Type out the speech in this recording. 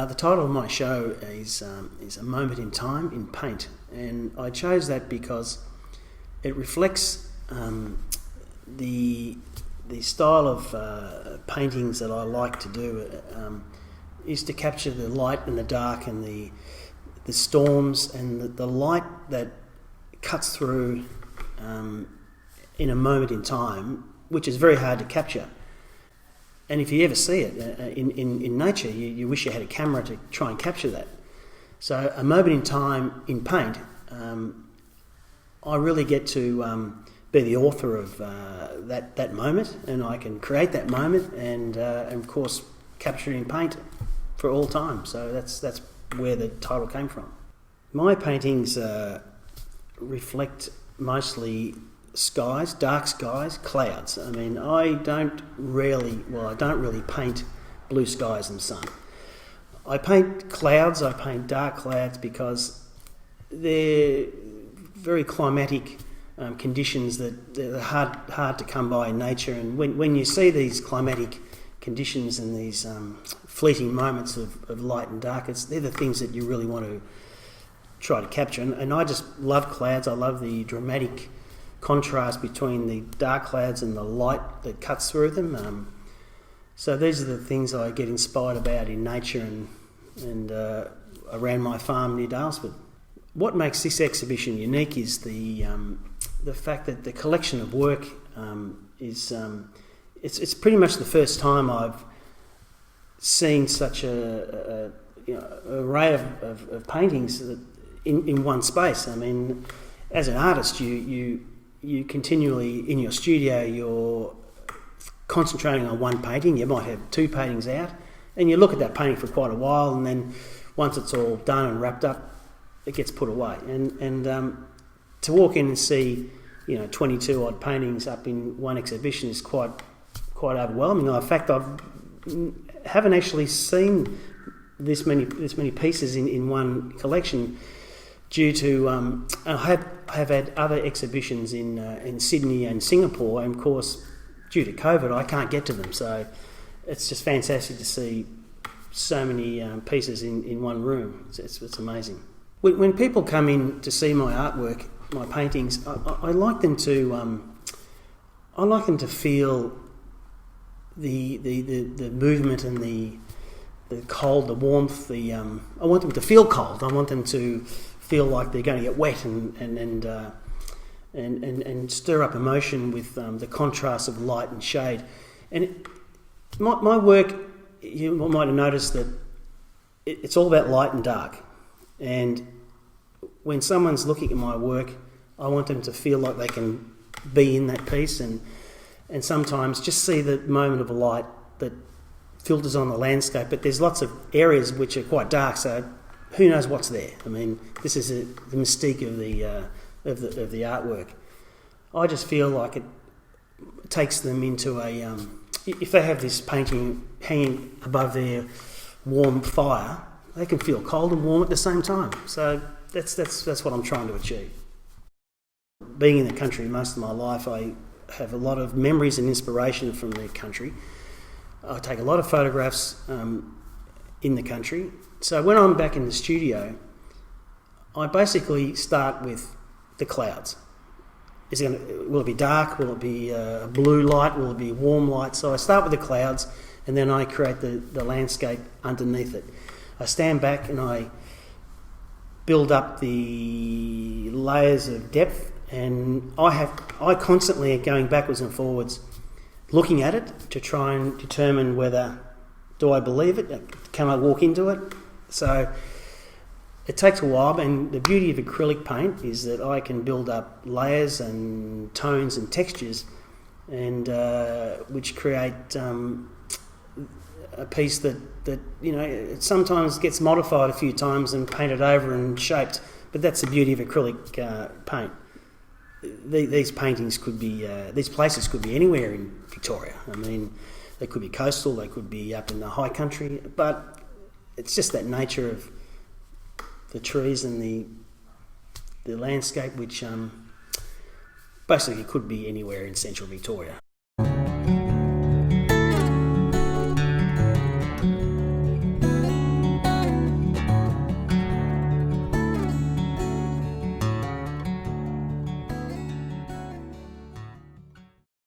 The title of my show is A Moment in Time in Paint, and I chose that because it reflects the style of paintings that I like to do. Is to capture the light and the dark and the storms and the light that cuts through in a moment in time, which is very hard to capture. And if you ever see it in nature, you wish you had a camera to try and capture that. So a moment in time in paint, I really get to be the author of that moment, and I can create that moment and of course capture it in paint for all time. So that's where the title came from. My paintings reflect mostly skies, dark skies, clouds. I mean, I don't really paint blue skies and sun. I paint clouds, I paint dark clouds because they're very climatic conditions that are hard to come by in nature. And when you see these climatic conditions and these fleeting moments of light and dark, they're the things that you really want to try to capture. And I just love clouds. I love the dramatic contrast between the dark clouds and the light that cuts through them. So these are the things I get inspired about in nature and around my farm near Daylesford. What makes this exhibition unique is the fact that the collection of work is it's pretty much the first time I've seen such a array of paintings that in one space. I mean, as an artist, you continually in your studio, you're concentrating on one painting. You might have two paintings out, and you look at that painting for quite a while, and then once it's all done and wrapped up, it gets put away. And to walk in and see 22 odd paintings up in one exhibition is quite overwhelming. In fact, haven't actually seen this many pieces in one collection, due to I have had other exhibitions in Sydney and Singapore, and of course due to COVID I can't get to them. So it's just fantastic to see so many pieces in one room. It's amazing. When people come in to see my artwork, my paintings, I like them to feel the movement and the cold, the warmth. I want them to feel cold. I want them to feel like they're going to get wet and stir up emotion with the contrast of light and shade. And my work, you might have noticed that it's all about light and dark. And when someone's looking at my work, I want them to feel like they can be in that piece and sometimes just see the moment of a light that filters on the landscape. But there's lots of areas which are quite dark, so who knows what's there? I mean, this is the mystique of the artwork. I just feel like it takes them into a if they have this painting hanging above their warm fire, they can feel cold and warm at the same time. So that's what I'm trying to achieve. Being in the country most of my life, I have a lot of memories and inspiration from the country. I take a lot of photographs in the country. So when I'm back in the studio, I basically start with the clouds. Will it be dark? Will it be a blue light? Will it be a warm light? So I start with the clouds, and then I create the landscape underneath it. I stand back and I build up the layers of depth, and I constantly are going backwards and forwards, looking at it to try and determine whether do I believe it, can I walk into it. So it takes a while, and the beauty of acrylic paint is that I can build up layers and tones and textures, and which create a piece that it sometimes gets modified a few times and painted over and shaped. But that's the beauty of acrylic paint. These paintings could be, these places could be anywhere in Victoria. I mean, they could be coastal, they could be up in the high country, but it's just that nature of the trees and the landscape, which basically could be anywhere in central Victoria.